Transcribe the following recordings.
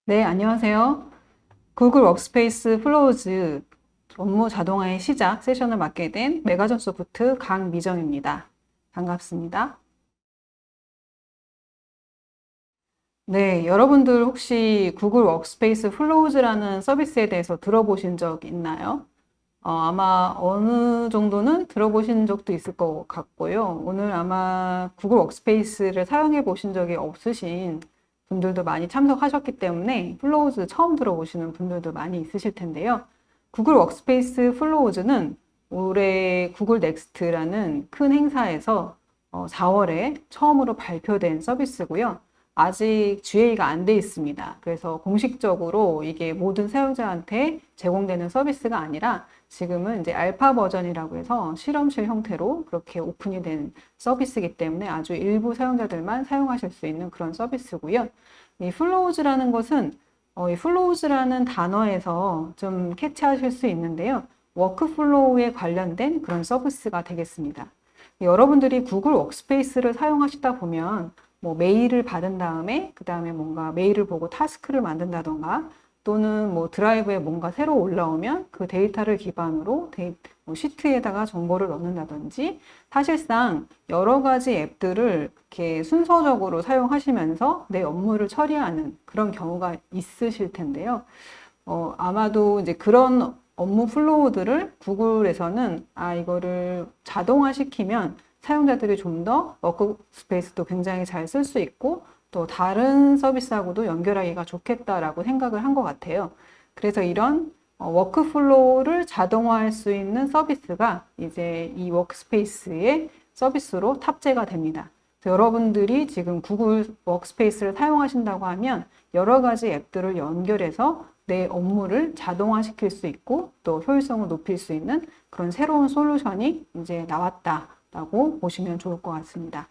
네, 안녕하세요. 구글 워크스페이스 플로우즈 업무 자동화의 시작 세션을 맡게 된 메가전 소프트 강미정입니다. 반갑습니다. 네, 여러분들 혹시 구글 워크스페이스 플로우즈라는 서비스에 대해서 들어보신 적 있나요? 아마 어느 정도는 들어보신 적도 있을 것 같고요. 오늘 아마 구글 워크스페이스를 사용해 보신 적이 없으신 분들도 많이 참석하셨기 때문에 플로우즈 처음 들어보시는 분들도 많이 있으실 텐데요. 구글 워크스페이스 플로우즈는 올해 구글 넥스트라는 큰 행사에서 4월에 처음으로 발표된 서비스고요. 아직 GA가 안 돼 있습니다. 그래서 공식적으로 이게 모든 사용자한테 제공되는 서비스가 아니라 지금은 이제 알파 버전이라고 해서 실험실 형태로 그렇게 오픈이 된 서비스이기 때문에 아주 일부 사용자들만 사용하실 수 있는 그런 서비스고요. 이 플로우즈라는 것은 이 플로우즈라는 단어에서 좀 캐치하실 수 있는데요. 워크플로우에 관련된 그런 서비스가 되겠습니다. 여러분들이 구글 워크스페이스를 사용하시다 보면 뭐 메일을 받은 다음에 그 다음에 뭔가 메일을 보고 타스크를 만든다던가 또는 뭐 드라이브에 뭔가 새로 올라오면 그 데이터를 기반으로 뭐 시트에다가 정보를 넣는다든지 사실상 여러 가지 앱들을 이렇게 순서적으로 사용하시면서 내 업무를 처리하는 그런 경우가 있으실 텐데요. 아마도 이제 그런 업무 플로우들을 구글에서는 이거를 자동화시키면 사용자들이 좀 더 워크스페이스도 굉장히 잘 쓸 수 있고 또 다른 서비스하고도 연결하기가 좋겠다라고 생각을 한 것 같아요. 그래서 이런 워크플로우를 자동화할 수 있는 서비스가 이제 이 워크스페이스의 서비스로 탑재가 됩니다. 여러분들이 지금 구글 워크스페이스를 사용하신다고 하면 여러 가지 앱들을 연결해서 내 업무를 자동화시킬 수 있고 또 효율성을 높일 수 있는 그런 새로운 솔루션이 이제 나왔다라고 보시면 좋을 것 같습니다.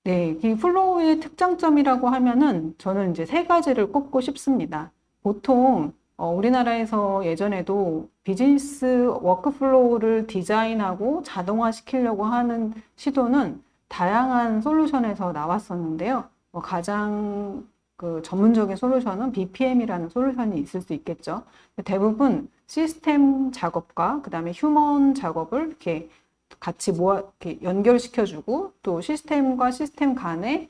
네, 이 플로우의 특장점이라고 하면은 저는 이제 세 가지를 꼽고 싶습니다. 보통 우리나라에서 예전에도 비즈니스 워크플로우를 디자인하고 자동화시키려고 하는 시도는 다양한 솔루션에서 나왔었는데요. 가장 그 전문적인 솔루션은 BPM이라는 솔루션이 있을 수 있겠죠. 대부분 시스템 작업과 그다음에 휴먼 작업을 이렇게 같이 이렇게 연결시켜주고 또 시스템과 시스템 간의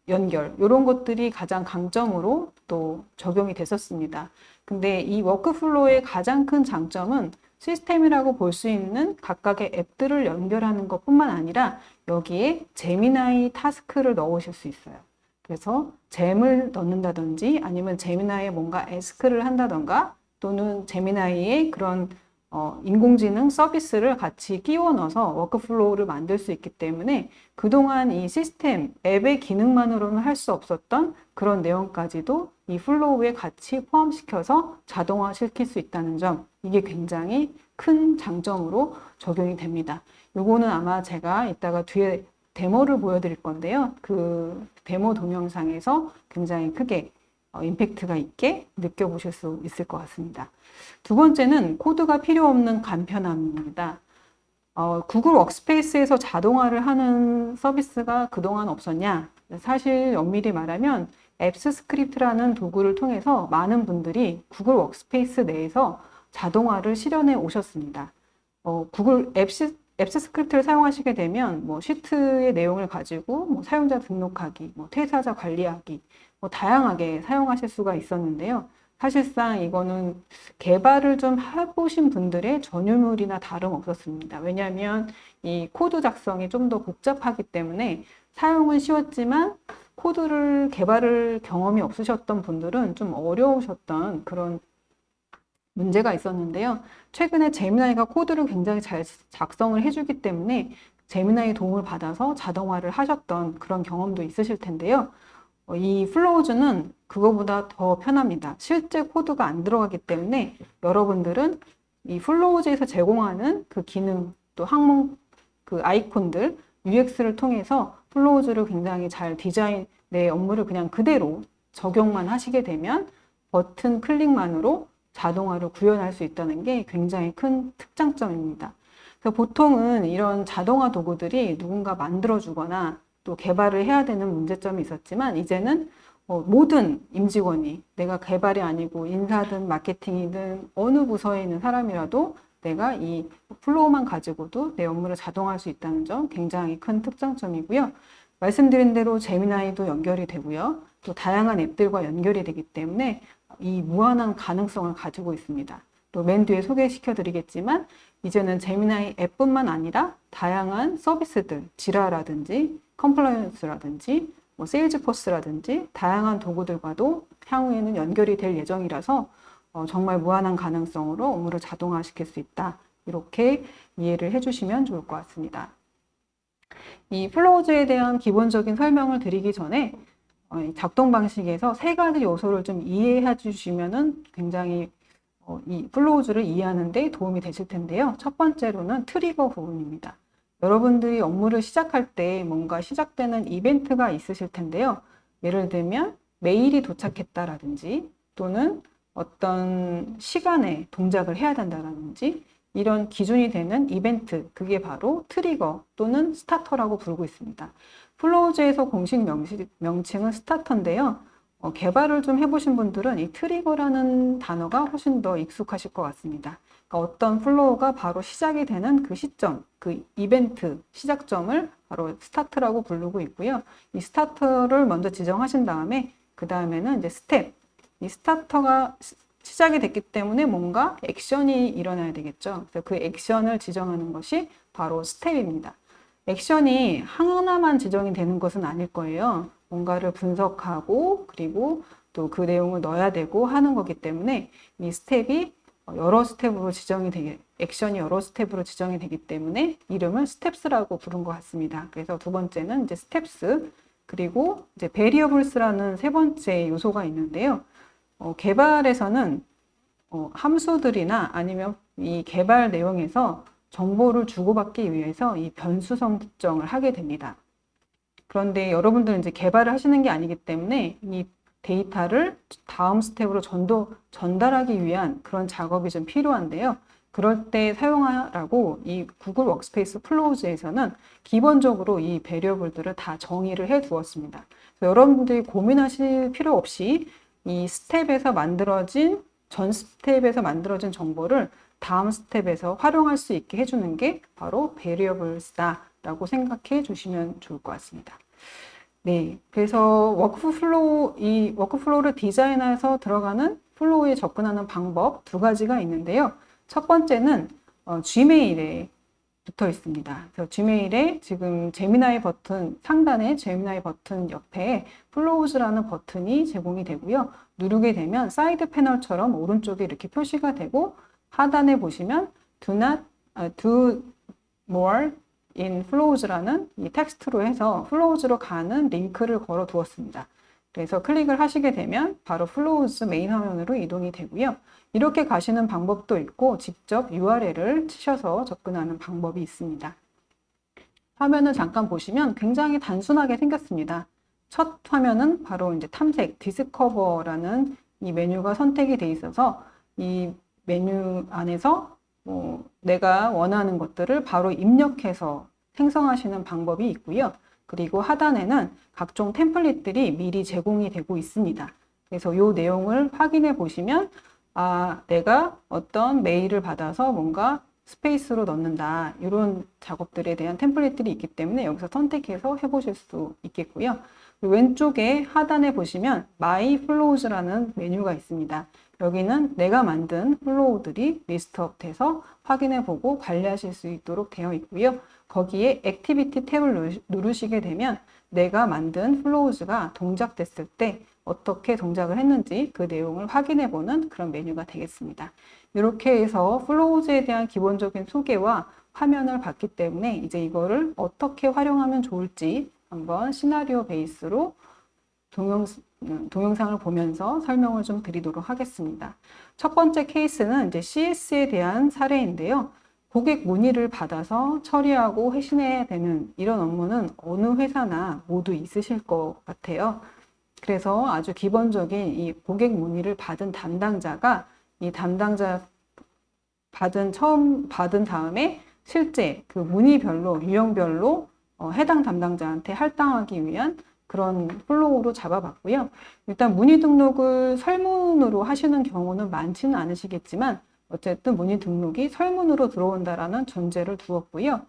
연결 이런 것들이 가장 강점으로 또 적용이 됐었습니다. 근데 이 워크플로우의 가장 큰 장점은 시스템이라고 볼 수 있는 각각의 앱들을 연결하는 것뿐만 아니라 여기에 제미나이 타스크를 넣으실 수 있어요. 그래서 잼을 넣는다든지 아니면 제미나이에 뭔가 에스크를 한다던가 또는 제미나이의 그런 인공지능 서비스를 같이 끼워 넣어서 워크플로우를 만들 수 있기 때문에 그동안 이 시스템, 앱의 기능만으로는 할 수 없었던 그런 내용까지도 이 플로우에 같이 포함시켜서 자동화시킬 수 있다는 점, 이게 굉장히 큰 장점으로 적용이 됩니다. 요거는 아마 제가 이따가 뒤에 데모를 보여드릴 건데요. 그 데모 동영상에서 굉장히 크게 임팩트가 있게 느껴보실 수 있을 것 같습니다. 두 번째는 코드가 필요 없는 간편함입니다. 구글 워크스페이스에서 자동화를 하는 서비스가 그동안 없었냐? 사실 엄밀히 말하면 앱스 스크립트라는 도구를 통해서 많은 분들이 구글 워크스페이스 내에서 자동화를 실현해 오셨습니다. 구글 앱스 스크립트를 사용하시게 되면 뭐 시트의 내용을 가지고 뭐 사용자 등록하기, 뭐 퇴사자 관리하기, 뭐 다양하게 사용하실 수가 있었는데요. 사실상 이거는 개발을 좀 해보신 분들의 전유물이나 다름없었습니다. 왜냐하면 이 코드 작성이 좀 더 복잡하기 때문에 사용은 쉬웠지만 코드를 개발을 경험이 없으셨던 분들은 좀 어려우셨던 그런 문제가 있었는데요. 최근에 제미나이가 코드를 굉장히 잘 작성을 해주기 때문에 제미나이 도움을 받아서 자동화를 하셨던 그런 경험도 있으실 텐데요. 이 플로우즈는 그거보다 더 편합니다. 실제 코드가 안 들어가기 때문에 여러분들은 이 플로우즈에서 제공하는 그 기능, 또 항목, 그 아이콘들, UX를 통해서 플로우즈를 굉장히 잘 디자인, 내 업무를 그냥 그대로 적용만 하시게 되면 버튼 클릭만으로 자동화를 구현할 수 있다는 게 굉장히 큰 특장점입니다. 그래서 보통은 이런 자동화 도구들이 누군가 만들어주거나 또 개발을 해야 되는 문제점이 있었지만 이제는 모든 임직원이 내가 개발이 아니고 인사든 마케팅이든 어느 부서에 있는 사람이라도 내가 이 플로우만 가지고도 내 업무를 자동화할 수 있다는 점 굉장히 큰 특장점이고요. 말씀드린 대로 제미나이도 연결이 되고요. 또 다양한 앱들과 연결이 되기 때문에 이 무한한 가능성을 가지고 있습니다. 또 맨 뒤에 소개시켜 드리겠지만 이제는 제미나이 앱뿐만 아니라 다양한 서비스들, 지라라든지 컴플라이언스라든지 세일즈포스라든지 다양한 도구들과도 향후에는 연결이 될 예정이라서 정말 무한한 가능성으로 업무를 자동화시킬 수 있다. 이렇게 이해를 해주시면 좋을 것 같습니다. 이 플로우즈에 대한 기본적인 설명을 드리기 전에 작동 방식에서 세 가지 요소를 좀 이해해 주시면은 굉장히 이 플로우즈를 이해하는 데 도움이 되실 텐데요. 첫 번째로는 트리거 부분입니다. 여러분들이 업무를 시작할 때 뭔가 시작되는 이벤트가 있으실 텐데요. 예를 들면 메일이 도착했다라든지 또는 어떤 시간에 동작을 해야 된다라든지 이런 기준이 되는 이벤트, 그게 바로 트리거 또는 스타터라고 부르고 있습니다. 플로우즈에서 공식 명칭은 스타터인데요. 개발을 좀 해보신 분들은 이 트리거라는 단어가 훨씬 더 익숙하실 것 같습니다. 그러니까 어떤 플로우가 바로 시작이 되는 그 시점, 그 이벤트, 시작점을 바로 스타트라고 부르고 있고요. 이 스타터를 먼저 지정하신 다음에 그 다음에는 이제 스텝, 이 스타터가 시작이 됐기 때문에 뭔가 액션이 일어나야 되겠죠. 그래서 그 액션을 지정하는 것이 바로 스텝입니다. 액션이 하나만 지정이 되는 것은 아닐 거예요. 뭔가를 분석하고 그리고 또 그 내용을 넣어야 되고 하는 거기 때문에 이 스텝이 여러 스텝으로 액션이 여러 스텝으로 지정이 되기 때문에 이름을 스텝스라고 부른 것 같습니다. 그래서 두 번째는 이제 스텝스, 그리고 이제 베리어블스라는 세 번째 요소가 있는데요. 개발에서는 함수들이나 아니면 이 개발 내용에서 정보를 주고받기 위해서 이 변수성 특정을 하게 됩니다. 그런데 여러분들은 이제 개발을 하시는 게 아니기 때문에 이 데이터를 다음 스텝으로 전달하기 위한 그런 작업이 좀 필요한데요. 그럴 때 사용하라고 이 구글 워크스페이스 플로우즈에서는 기본적으로 이 베리어블들을 다 정의를 해 두었습니다. 여러분들이 고민하실 필요 없이 이 전 스텝에서 만들어진 정보를 다음 스텝에서 활용할 수 있게 해주는 게 바로 베리어블스다라고 생각해 주시면 좋을 것 같습니다. 네, 그래서 이 워크플로우를 디자인해서 들어가는 플로우에 접근하는 방법 두 가지가 있는데요. 첫 번째는 Gmail에 붙어 있습니다. 그래서 Gmail에 지금 제미나이 버튼, 상단에 제미나이 버튼 옆에 플로우즈라는 버튼이 제공이 되고요. 누르게 되면 사이드 패널처럼 오른쪽에 이렇게 표시가 되고 하단에 보시면 do more in flows라는 이 텍스트로 해서 플로우즈로 가는 링크를 걸어 두었습니다. 그래서 클릭을 하시게 되면 바로 플로우즈 메인 화면으로 이동이 되고요. 이렇게 가시는 방법도 있고 직접 URL을 치셔서 접근하는 방법이 있습니다. 화면을 잠깐 보시면 굉장히 단순하게 생겼습니다. 첫 화면은 바로 이제 탐색, 디스커버라는 이 메뉴가 선택이 돼 있어서 이 메뉴 안에서 내가 원하는 것들을 바로 입력해서 생성하시는 방법이 있고요. 그리고 하단에는 각종 템플릿들이 미리 제공이 되고 있습니다. 그래서 이 내용을 확인해 보시면 내가 어떤 메일을 받아서 뭔가 스페이스로 넣는다. 이런 작업들에 대한 템플릿들이 있기 때문에 여기서 선택해서 해보실 수 있겠고요. 왼쪽에 하단에 보시면 My Flows라는 메뉴가 있습니다. 여기는 내가 만든 플로우들이 리스트업 돼서 확인해보고 관리하실 수 있도록 되어 있고요. 거기에 액티비티 탭을 누르시게 되면 내가 만든 플로우즈가 동작됐을 때 어떻게 동작을 했는지 그 내용을 확인해보는 그런 메뉴가 되겠습니다. 이렇게 해서 플로우즈에 대한 기본적인 소개와 화면을 봤기 때문에 이제 이거를 어떻게 활용하면 좋을지 한번 시나리오 베이스로 동영상을 보면서 설명을 좀 드리도록 하겠습니다. 첫 번째 케이스는 이제 CS에 대한 사례인데요. 고객 문의를 받아서 처리하고 회신해야 되는 이런 업무는 어느 회사나 모두 있으실 것 같아요. 그래서 아주 기본적인 이 고객 문의를 받은 담당자가 이 담당자 처음 받은 다음에 실제 그 문의별로, 유형별로 해당 담당자한테 할당하기 위한 그런 플로우로 잡아봤고요. 일단 문의 등록을 설문으로 하시는 경우는 많지는 않으시겠지만 어쨌든 문의 등록이 설문으로 들어온다라는 전제를 두었고요.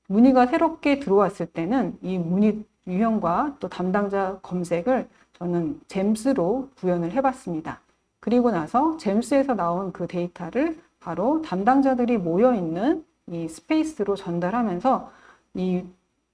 문의가 새롭게 들어왔을 때는 이 문의 유형과 또 담당자 검색을 저는 잼스로 구현을 해봤습니다. 그리고 나서 잼스에서 나온 그 데이터를 바로 담당자들이 모여있는 이 스페이스로 전달하면서 이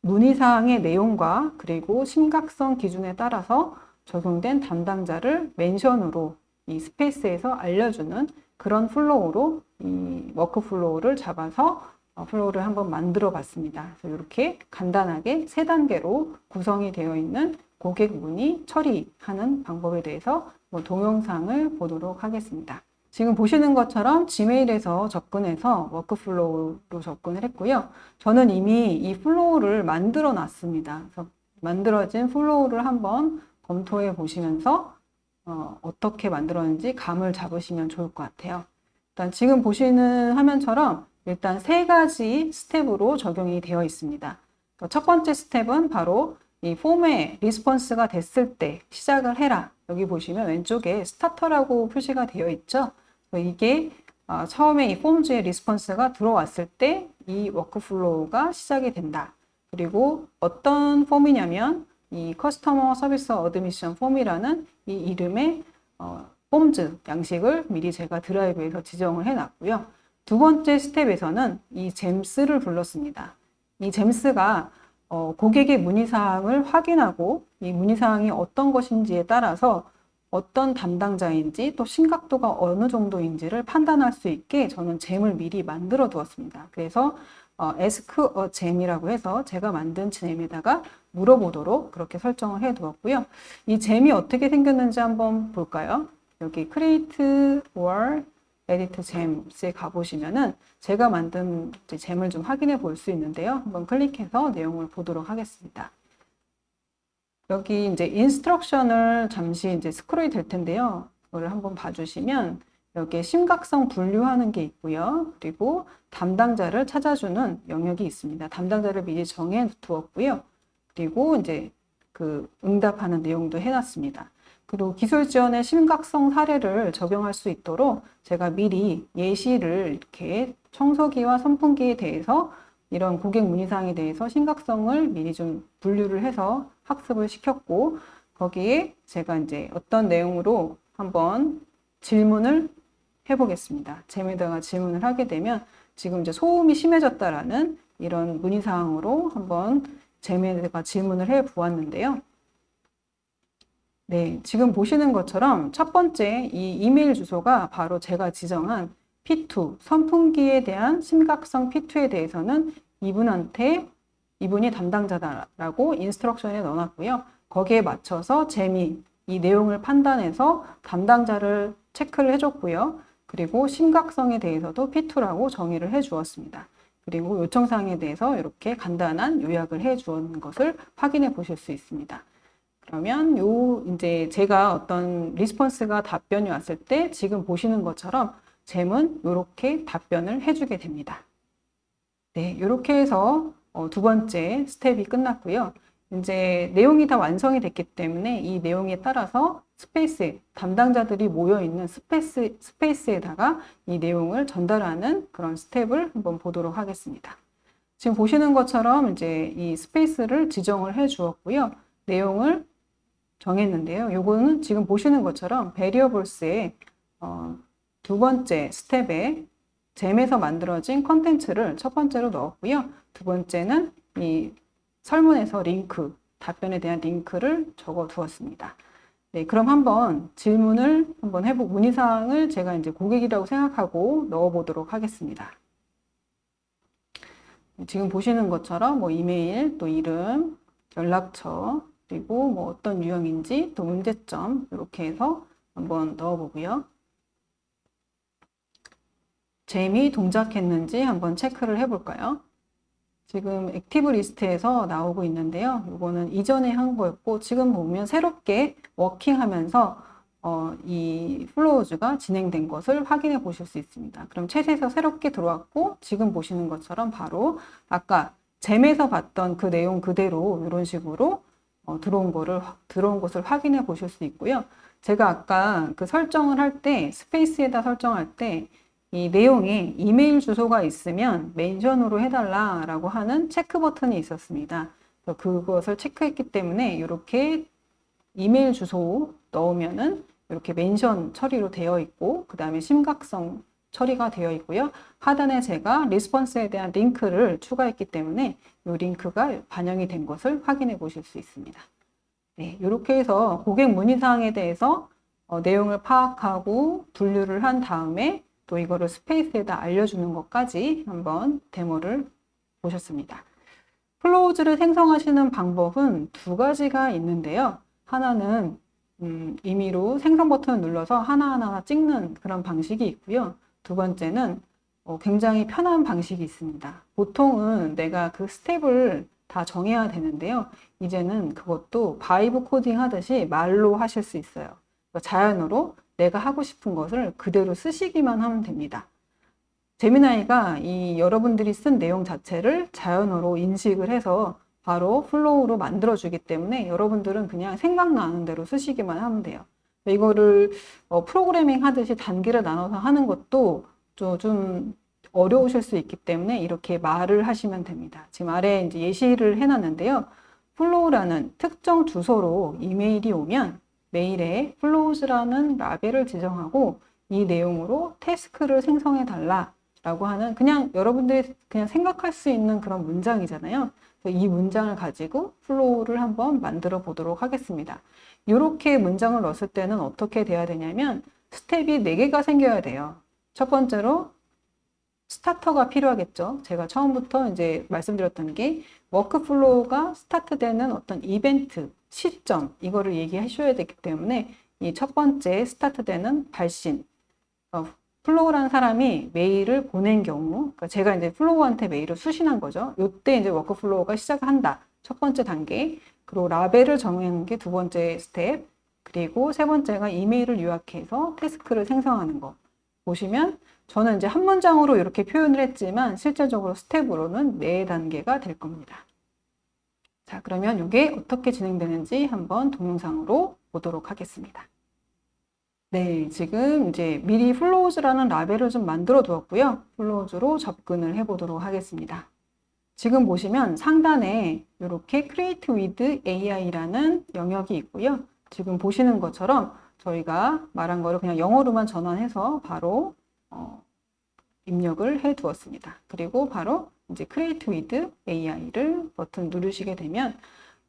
문의사항의 내용과 그리고 심각성 기준에 따라서 적용된 담당자를 멘션으로 이 스페이스에서 알려주는 그런 플로우로 이 워크 플로우를 잡아서 플로우를 한번 만들어 봤습니다. 그래서 이렇게 간단하게 3단계로 구성이 되어 있는 고객 문의 처리하는 방법에 대해서 동영상을 보도록 하겠습니다. 지금 보시는 것처럼 지메일에서 접근해서 워크플로우로 접근을 했고요. 저는 이미 이 플로우를 만들어 놨습니다. 그래서 만들어진 플로우를 한번 검토해 보시면서 어떻게 만들었는지 감을 잡으시면 좋을 것 같아요. 일단 지금 보시는 화면처럼 일단 3가지 스텝으로 적용이 되어 있습니다. 첫 번째 스텝은 바로 이 폼에 리스폰스가 됐을 때 시작을 해라. 여기 보시면 왼쪽에 스타터라고 표시가 되어 있죠. 이게 처음에 이 폼즈의 리스폰스가 들어왔을 때 이 워크플로우가 시작이 된다. 그리고 어떤 폼이냐면 이 커스터머 서비스 어드미션 폼이라는 이 이름의 폼즈 양식을 미리 제가 드라이브에서 지정을 해놨고요. 두 번째 스텝에서는 이 잼스를 불렀습니다. 이 잼스가 고객의 문의사항을 확인하고 이 문의사항이 어떤 것인지에 따라서 어떤 담당자인지 또 심각도가 어느 정도인지를 판단할 수 있게 저는 잼을 미리 만들어 두었습니다. 그래서 ask a 잼이라고 해서 제가 만든 잼에다가 물어보도록 그렇게 설정을 해 두었고요. 이 잼이 어떻게 생겼는지 한번 볼까요? 여기 create or edit 잼스에 가보시면은 제가 만든 잼을 좀 확인해 볼 수 있는데요. 한번 클릭해서 내용을 보도록 하겠습니다. 여기 이제 인스트럭션을 잠시 이제 스크롤이 될 텐데요. 이거를 한번 봐주시면 여기에 심각성 분류하는 게 있고요. 그리고 담당자를 찾아주는 영역이 있습니다. 담당자를 미리 정해 두었고요. 그리고 이제 그 응답하는 내용도 해놨습니다. 그리고 기술 지원의 심각성 사례를 적용할 수 있도록 제가 미리 예시를 이렇게 청소기와 선풍기에 대해서 이런 고객 문의사항에 대해서 심각성을 미리 좀 분류를 해서 학습을 시켰고 거기에 제가 이제 어떤 내용으로 한번 질문을 해보겠습니다. 잼에다가 질문을 하게 되면 지금 이제 소음이 심해졌다라는 이런 문의사항으로 한번 잼에다가 질문을 해 보았는데요. 네, 지금 보시는 것처럼 첫 번째 이 이메일 주소가 바로 제가 지정한 P2, 선풍기에 대한 심각성 P2에 대해서는 이분이 담당자다라고 인스트럭션에 넣어놨고요. 거기에 맞춰서 잼이 이 내용을 판단해서 담당자를 체크를 해줬고요. 그리고 심각성에 대해서도 P2라고 정의를 해 주었습니다. 그리고 요청사항에 대해서 이렇게 간단한 요약을 해 주었는 것을 확인해 보실 수 있습니다. 그러면 이제 제가 어떤 리스폰스가 답변이 왔을 때 지금 보시는 것처럼 잼은 이렇게 답변을 해주게 됩니다. 네, 이렇게 해서 두 번째 스텝이 끝났고요. 이제 내용이 다 완성이 됐기 때문에 이 내용에 따라서 담당자들이 모여있는 스페이스에다가 이 내용을 전달하는 그런 스텝을 한번 보도록 하겠습니다. 지금 보시는 것처럼 이제 이 스페이스를 지정을 해 주었고요. 내용을 정했는데요. 요거는 지금 보시는 것처럼 variables의 두 번째 스텝에 잼에서 만들어진 컨텐츠를 첫 번째로 넣었고요. 두 번째는 이 설문에서 링크, 답변에 대한 링크를 적어 두었습니다. 네, 그럼 한번 질문을 한번 문의사항을 제가 이제 고객이라고 생각하고 넣어 보도록 하겠습니다. 지금 보시는 것처럼 뭐 이메일, 또 이름, 연락처, 그리고 뭐 어떤 유형인지 또 문제점 이렇게 해서 한번 넣어보고요. 잼이 동작했는지 한번 체크를 해볼까요? 지금 액티브 리스트에서 나오고 있는데요. 이거는 이전에 한 거였고 지금 보면 새롭게 워킹하면서 이 플로우즈가 진행된 것을 확인해 보실 수 있습니다. 그럼 챗에서 새롭게 들어왔고 지금 보시는 것처럼 바로 아까 잼에서 봤던 그 내용 그대로 이런 식으로 들어온 것을 확인해 보실 수 있고요. 제가 아까 그 설정을 할 때, 스페이스에다 설정할 때, 이 내용에 이메일 주소가 있으면 멘션으로 해달라라고 하는 체크 버튼이 있었습니다. 그것을 체크했기 때문에 이렇게 이메일 주소 넣으면은 이렇게 멘션 처리로 되어 있고, 그 다음에 심각성 처리가 되어 있고요. 하단에 제가 리스폰스에 대한 링크를 추가했기 때문에 이 링크가 반영이 된 것을 확인해 보실 수 있습니다. 네, 이렇게 해서 고객 문의사항에 대해서 내용을 파악하고 분류를 한 다음에 또 이거를 스페이스에다 알려주는 것까지 한번 데모를 보셨습니다. 플로우즈를 생성하시는 방법은 두 가지가 있는데요. 하나는 임의로 생성 버튼을 눌러서 하나하나 찍는 그런 방식이 있고요. 두 번째는 굉장히 편한 방식이 있습니다. 보통은 내가 그 스텝을 다 정해야 되는데요. 이제는 그것도 바이브 코딩 하듯이 말로 하실 수 있어요. 자연어로 내가 하고 싶은 것을 그대로 쓰시기만 하면 됩니다. 제미나이가 이 여러분들이 쓴 내용 자체를 자연어로 인식을 해서 바로 플로우로 만들어주기 때문에 여러분들은 그냥 생각나는 대로 쓰시기만 하면 돼요. 이거를 프로그래밍 하듯이 단계를 나눠서 하는 것도 좀 어려우실 수 있기 때문에 이렇게 말을 하시면 됩니다. 지금 아래에 이제 예시를 해놨는데요. 플로우라는 특정 주소로 이메일이 오면 메일에 플로우즈라는 라벨을 지정하고 이 내용으로 태스크를 생성해 달라라고 하는 그냥 여러분들이 그냥 생각할 수 있는 그런 문장이잖아요. 이 문장을 가지고 플로우를 한번 만들어 보도록 하겠습니다. 이렇게 문장을 넣었을 때는 어떻게 돼야 되냐면 스텝이 4개가 생겨야 돼요. 첫 번째로 스타터가 필요하겠죠. 제가 처음부터 이제 말씀드렸던 게 워크플로우가 스타트되는 어떤 이벤트, 시점 이거를 얘기하셔야 되기 때문에 이 첫 번째 스타트되는 발신, 플로우라는 사람이 메일을 보낸 경우, 그러니까 제가 이제 플로우한테 메일을 수신한 거죠. 이때 이제 워크플로우가 시작한다. 첫 번째 단계. 그리고 라벨을 정하는 게 두 번째 스텝. 그리고 세 번째가 이메일을 요약해서 태스크를 생성하는 거. 보시면 저는 이제 한 문장으로 이렇게 표현을 했지만 실제적으로 스텝으로는 4단계가 될 겁니다. 자, 그러면 이게 어떻게 진행되는지 한번 동영상으로 보도록 하겠습니다. 네, 지금 이제 미리 플로우즈라는 라벨을 좀 만들어 두었고요. 플로우즈로 접근을 해 보도록 하겠습니다. 지금 보시면 상단에 이렇게 Create with AI라는 영역이 있고요. 지금 보시는 것처럼 저희가 말한 거를 그냥 영어로만 전환해서 바로 입력을 해 두었습니다. 그리고 바로 이제 Create with AI를 버튼 누르시게 되면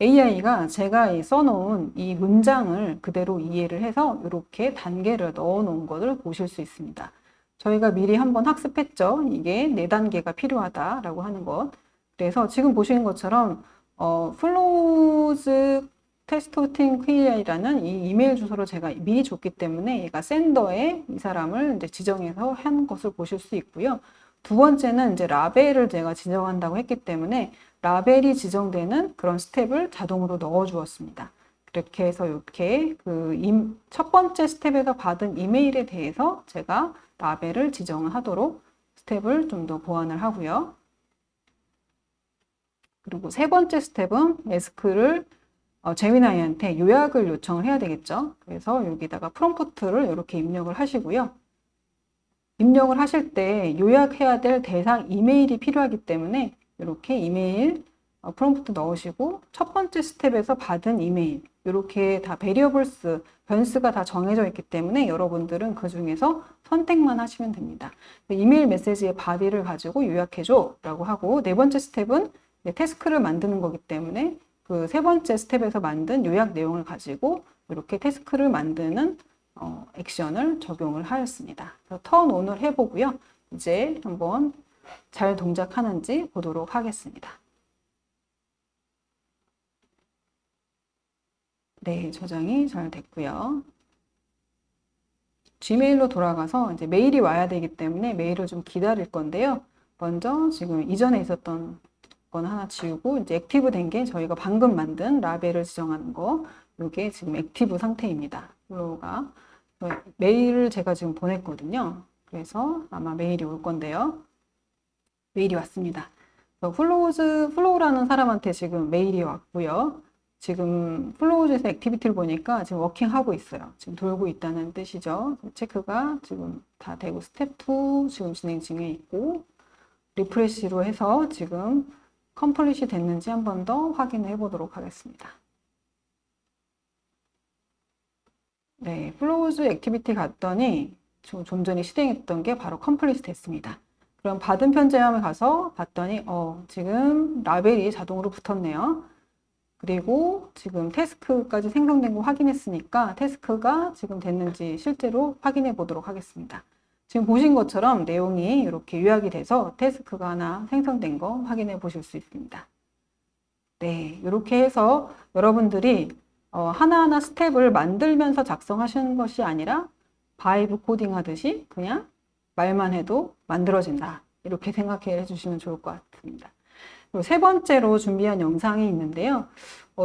AI가 제가 써놓은 이 문장을 그대로 이해를 해서 이렇게 단계를 넣어 놓은 것을 보실 수 있습니다. 저희가 미리 한번 학습했죠. 이게 4단계가 필요하다라고 하는 것. 그래서 지금 보시는 것처럼 플로우즈 테스토팅 퀴리라는 이 이메일 주소를 제가 미리 줬기 때문에 얘가 센더에 이 사람을 이제 지정해서 한 것을 보실 수 있고요. 두 번째는 이제 라벨을 제가 지정한다고 했기 때문에 라벨이 지정되는 그런 스텝을 자동으로 넣어 주었습니다. 그렇게 해서 이렇게 첫 번째 스텝에서 받은 이메일에 대해서 제가 라벨을 지정을 하도록 스텝을 좀 더 보완을 하고요. 그리고 세 번째 스텝은 에스크를 제미나이한테 요약을 요청을 해야 되겠죠. 그래서 여기다가 프롬프트를 이렇게 입력을 하시고요. 입력을 하실 때 요약해야 될 대상 이메일이 필요하기 때문에 이렇게 이메일 프롬프트 넣으시고 첫 번째 스텝에서 받은 이메일 이렇게 다 베리어블스, 변수가 다 정해져 있기 때문에 여러분들은 그 중에서 선택만 하시면 됩니다. 이메일 메시지의 바디를 가지고 요약해줘 라고 하고 네 번째 스텝은 태스크를 만드는 거기 때문에 그 세 번째 스텝에서 만든 요약 내용을 가지고 이렇게 태스크를 만드는 액션을 적용을 하였습니다. 턴 온을 해보고요. 이제 한번 잘 동작하는지 보도록 하겠습니다. 네, 저장이 잘 됐고요. 지메일로 돌아가서 이제 메일이 와야 되기 때문에 메일을 좀 기다릴 건데요. 먼저 지금 이전에 있었던 건 하나 지우고 이제 액티브 된 게 저희가 방금 만든 라벨을 지정하는 거, 이게 지금 액티브 상태입니다. 플로우가 메일을 제가 지금 보냈거든요. 그래서 아마 메일이 올 건데요. 메일이 왔습니다. 플로우라는 사람한테 지금 메일이 왔고요. 지금 플로우즈에서 액티비티를 보니까 지금 워킹하고 있어요. 지금 돌고 있다는 뜻이죠. 체크가 지금 다 되고 스텝 2 지금 진행 중에 있고 리프레시로 해서 지금 컴플릿이 됐는지 한 번 더 확인해 보도록 하겠습니다. 네, 플로우즈 액티비티 갔더니 좀 전에 실행했던 게 바로 컴플릿이 됐습니다. 그럼 받은 편지함에 가서 봤더니 지금 라벨이 자동으로 붙었네요. 그리고 지금 태스크까지 생성된 거 확인했으니까 태스크가 지금 됐는지 실제로 확인해 보도록 하겠습니다. 지금 보신 것처럼 내용이 이렇게 요약이 돼서 태스크가 하나 생성된 거 확인해 보실 수 있습니다. 네, 이렇게 해서 여러분들이 하나하나 스텝을 만들면서 작성하시는 것이 아니라 바이브 코딩 하듯이 그냥 말만 해도 만들어진다. 이렇게 생각해 주시면 좋을 것 같습니다. 그리고 세 번째로 준비한 영상이 있는데요.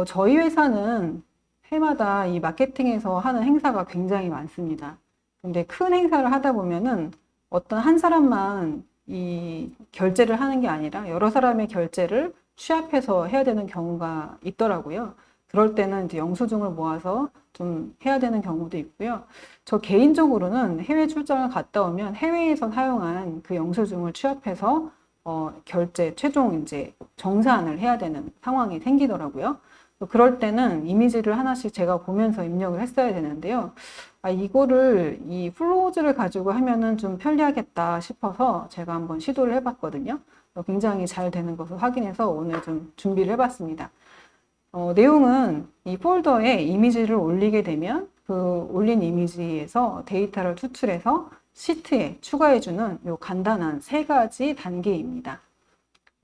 저희 회사는 해마다 이 마케팅에서 하는 행사가 굉장히 많습니다. 근데 큰 행사를 하다 보면은 어떤 한 사람만 이 결제를 하는 게 아니라 여러 사람의 결제를 취합해서 해야 되는 경우가 있더라고요. 그럴 때는 이제 영수증을 모아서 좀 해야 되는 경우도 있고요. 저 개인적으로는 해외 출장을 갔다 오면 해외에서 사용한 그 영수증을 취합해서 결제 최종 이제 정산을 해야 되는 상황이 생기더라고요. 그럴 때는 이미지를 하나씩 제가 보면서 입력을 했어야 되는데요. 이거를 이 플로우즈를 가지고 하면은 좀 편리하겠다 싶어서 제가 한번 시도를 해봤거든요. 굉장히 잘 되는 것을 확인해서 오늘 좀 준비를 해봤습니다. 내용은 이 폴더에 이미지를 올리게 되면 그 올린 이미지에서 데이터를 추출해서 시트에 추가해주는 요 간단한 세 가지 단계입니다.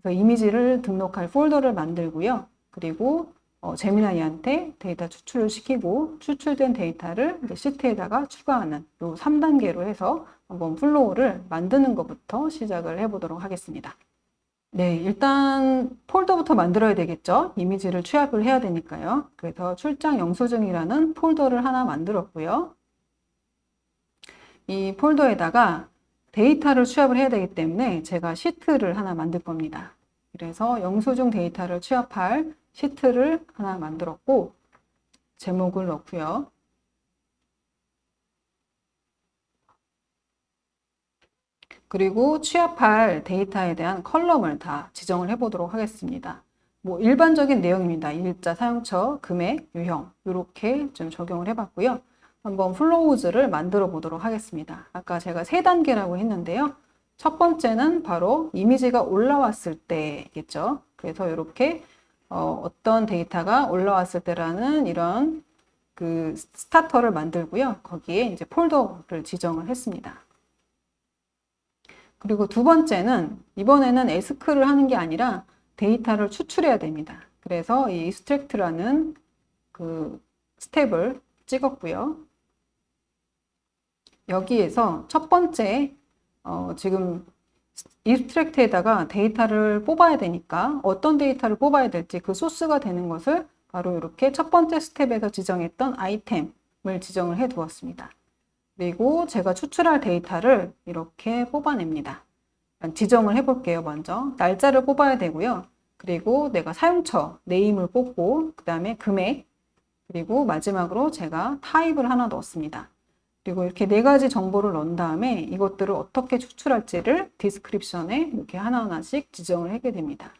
그래서 이미지를 등록할 폴더를 만들고요. 그리고 제미나이한테 데이터 추출을 시키고 추출된 데이터를 이제 시트에다가 추가하는 요 3단계로 해서 한번 플로우를 만드는 것부터 시작을 해보도록 하겠습니다. 네, 일단 폴더부터 만들어야 되겠죠. 이미지를 취합을 해야 되니까요. 그래서 출장 영수증이라는 폴더를 하나 만들었고요. 이 폴더에다가 데이터를 취합을 해야 되기 때문에 제가 시트를 하나 만들 겁니다. 그래서 영수증 데이터를 취합할 시트를 하나 만들었고 제목을 넣고요. 그리고 취합할 데이터에 대한 컬럼을 다 지정을 해 보도록 하겠습니다. 뭐 일반적인 내용입니다. 일자, 사용처, 금액, 유형 이렇게 좀 적용을 해봤고요. 한번 플로우즈를 만들어 보도록 하겠습니다. 아까 제가 세 단계라고 했는데요. 첫 번째는 바로 이미지가 올라왔을 때겠죠. 그래서 이렇게 어떤 데이터가 올라왔을 때라는 이런 그 스타터를 만들고요. 거기에 이제 폴더를 지정을 했습니다. 그리고 두 번째는 이번에는 에스크를 하는 게 아니라 데이터를 추출해야 됩니다. 그래서 이 extract라는 그 스텝을 찍었고요. 여기에서 첫 번째 지금 extract에다가 데이터를 뽑아야 되니까 어떤 데이터를 뽑아야 될지 그 소스가 되는 것을 바로 이렇게 첫 번째 스텝에서 지정했던 아이템을 지정을 해 두었습니다. 그리고 제가 추출할 데이터를 이렇게 뽑아냅니다. 지정을 해볼게요. 먼저 날짜를 뽑아야 되고요. 그리고 내가 사용처, 네임을 뽑고 그 다음에 금액, 그리고 마지막으로 제가 타입을 하나 넣었습니다. 그리고 이렇게 네 가지 정보를 넣은 다음에 이것들을 어떻게 추출할지를 디스크립션에 이렇게 하나하나씩 지정을 하게 됩니다.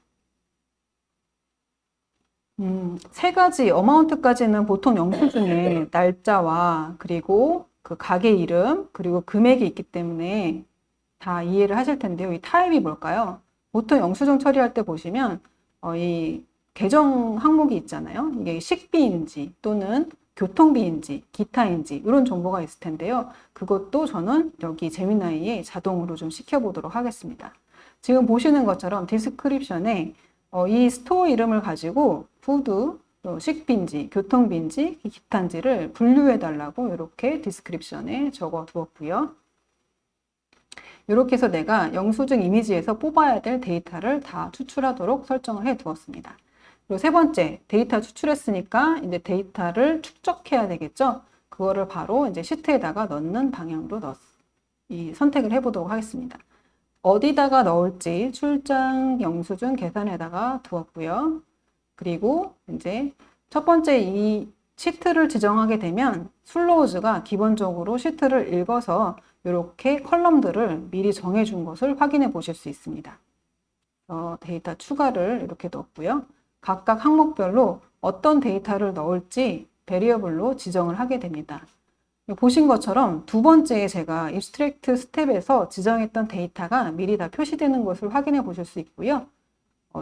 세 가지 어마운트까지는 보통 영수증에 날짜와 그리고 그 가게 이름 그리고 금액이 있기 때문에 다 이해를 하실 텐데요. 이 타입이 뭘까요? 보통 영수증 처리할 때 보시면 이 계정 항목이 있잖아요. 이게 식비인지 또는 교통비인지 기타인지 이런 정보가 있을 텐데요. 그것도 저는 여기 제미나이에 자동으로 좀 시켜보도록 하겠습니다. 지금 보시는 것처럼 디스크립션에 이 스토어 이름을 가지고 푸드, 식비인지 교통비인지 기타인지를 분류해 달라고 이렇게 디스크립션에 적어 두었고요. 이렇게 해서 내가 영수증 이미지에서 뽑아야 될 데이터를 다 추출하도록 설정을 해 두었습니다. 그리고 세 번째, 데이터 추출했으니까 이제 데이터를 축적해야 되겠죠? 그거를 바로 이제 시트에다가 넣는 방향으로 선택을 해보도록 하겠습니다. 어디다가 넣을지 출장 영수증 계산에다가 두었고요. 그리고 이제 첫 번째 이 시트를 지정하게 되면 슬로우즈가 기본적으로 시트를 읽어서 이렇게 컬럼들을 미리 정해준 것을 확인해 보실 수 있습니다. 데이터 추가를 이렇게 넣었고요. 각각 항목별로 어떤 데이터를 넣을지 베리어블로 지정을 하게 됩니다. 보신 것처럼 두 번째에 제가 입스트랙트 스텝에서 지정했던 데이터가 미리 다 표시되는 것을 확인해 보실 수 있고요.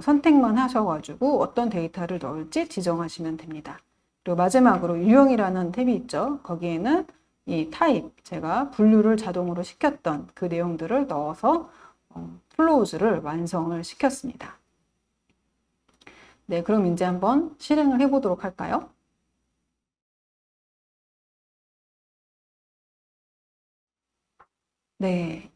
선택만 하셔가지고 어떤 데이터를 넣을지 지정하시면 됩니다. 그리고 마지막으로 유형이라는 탭이 있죠. 거기에는 이 타입, 제가 분류를 자동으로 시켰던 그 내용들을 넣어서 플로우즈를 완성을 시켰습니다. 네, 그럼 이제 한번 실행을 해보도록 할까요? 네,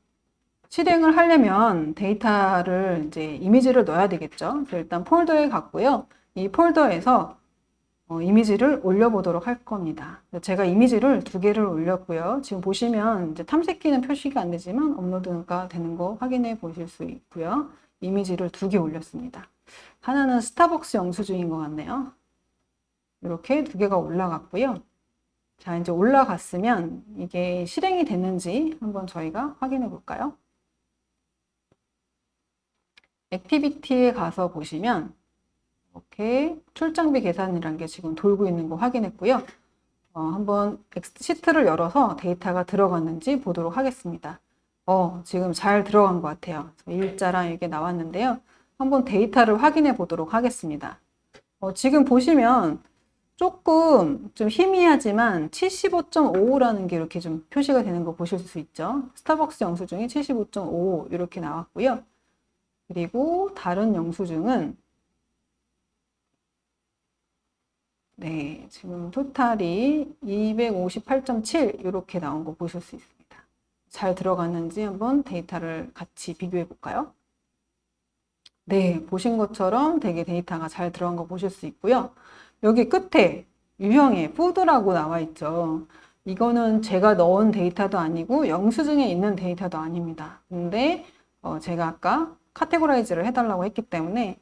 실행을 하려면 데이터를 이제 이미지를 넣어야 되겠죠. 그래서 일단 폴더에 갔고요. 이 폴더에서 이미지를 올려보도록 할 겁니다. 제가 이미지를 2개를 올렸고요. 지금 보시면 이제 탐색기는 표시가 안 되지만 업로드가 되는 거 확인해 보실 수 있고요. 이미지를 2개 올렸습니다. 하나는 스타벅스 영수증인 것 같네요. 이렇게 2개가 올라갔고요. 자, 이제 올라갔으면 이게 실행이 됐는지 한번 저희가 확인해 볼까요? 액티비티에 가서 보시면 이렇게 출장비 계산이라는 게 지금 돌고 있는 거 확인했고요. 한번 시트를 열어서 데이터가 들어갔는지 보도록 하겠습니다. 지금 잘 들어간 것 같아요. 일자랑 이게 나왔는데요. 한번 데이터를 확인해 보도록 하겠습니다. 지금 보시면 조금 좀 희미하지만 75.55라는 게 이렇게 좀 표시가 되는 거 보실 수 있죠. 스타벅스 영수증이 75.55 이렇게 나왔고요. 그리고 다른 영수증은 네, 지금 토탈이 258.7 이렇게 나온 거 보실 수 있습니다. 잘 들어갔는지 한번 데이터를 같이 비교해 볼까요? 네, 보신 것처럼 되게 데이터가 잘 들어간 거 보실 수 있고요. 여기 끝에 유형에 푸드라고 나와 있죠. 이거는 제가 넣은 데이터도 아니고 영수증에 있는 데이터도 아닙니다. 근데 제가 아까 카테고라이즈를 해달라고 했기 때문에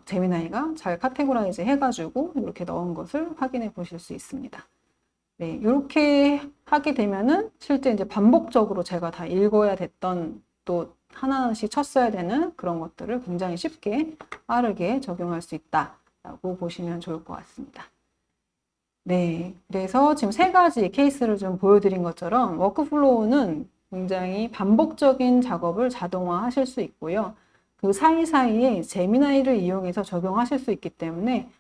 제미나이가 잘 카테고라이즈 해가지고 이렇게 넣은 것을 확인해 보실 수 있습니다. 네, 이렇게 하게 되면은 실제 이제 반복적으로 제가 다 읽어야 됐던 또 하나씩 쳤어야 되는 그런 것들을 굉장히 쉽게 빠르게 적용할 수 있다라고 보시면 좋을 것 같습니다. 네, 그래서 지금 3가지 케이스를 좀 보여드린 것처럼 워크플로우는 굉장히 반복적인 작업을 자동화하실 수 있고요. 그 사이사이에 제미나이를 이용해서 적용하실 수 있기 때문에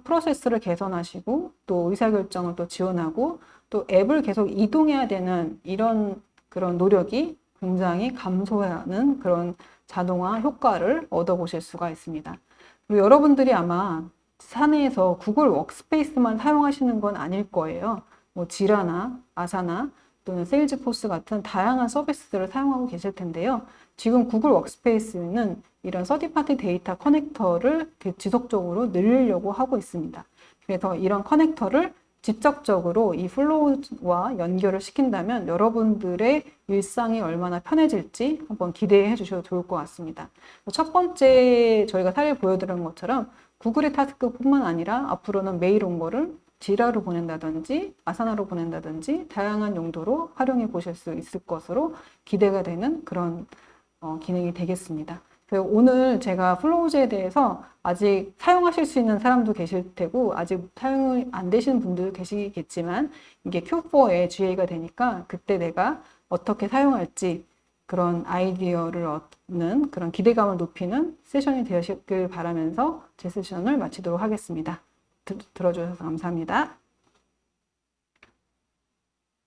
프로세스를 개선하시고 또 의사결정을 또 지원하고 또 앱을 계속 이동해야 되는 이런 그런 노력이 굉장히 감소하는 그런 자동화 효과를 얻어보실 수가 있습니다. 그리고 여러분들이 아마 사내에서 구글 워크스페이스만 사용하시는 건 아닐 거예요. 뭐 지라나 아사나 또는 세일즈포스 같은 다양한 서비스들을 사용하고 계실 텐데요. 지금 구글 워크스페이스는 이런 서드파티 데이터 커넥터를 지속적으로 늘리려고 하고 있습니다. 그래서 이런 커넥터를 직접적으로 이 플로우와 연결을 시킨다면 여러분들의 일상이 얼마나 편해질지 한번 기대해 주셔도 좋을 것 같습니다. 첫 번째 저희가 사례를 보여드린 것처럼 구글의 타스크뿐만 아니라 앞으로는 메일 온 거를 지라로 보낸다든지 아사나로 보낸다든지 다양한 용도로 활용해 보실 수 있을 것으로 기대가 되는 그런 기능이 되겠습니다. 오늘 제가 플로우즈에 대해서 아직 사용하실 수 있는 사람도 계실 테고 아직 사용이 안 되시는 분들도 계시겠지만 이게 Q4에 GA가 되니까 그때 내가 어떻게 사용할지 그런 아이디어를 얻는 그런 기대감을 높이는 세션이 되시길 바라면서 제 세션을 마치도록 하겠습니다. 들어주셔서 감사합니다.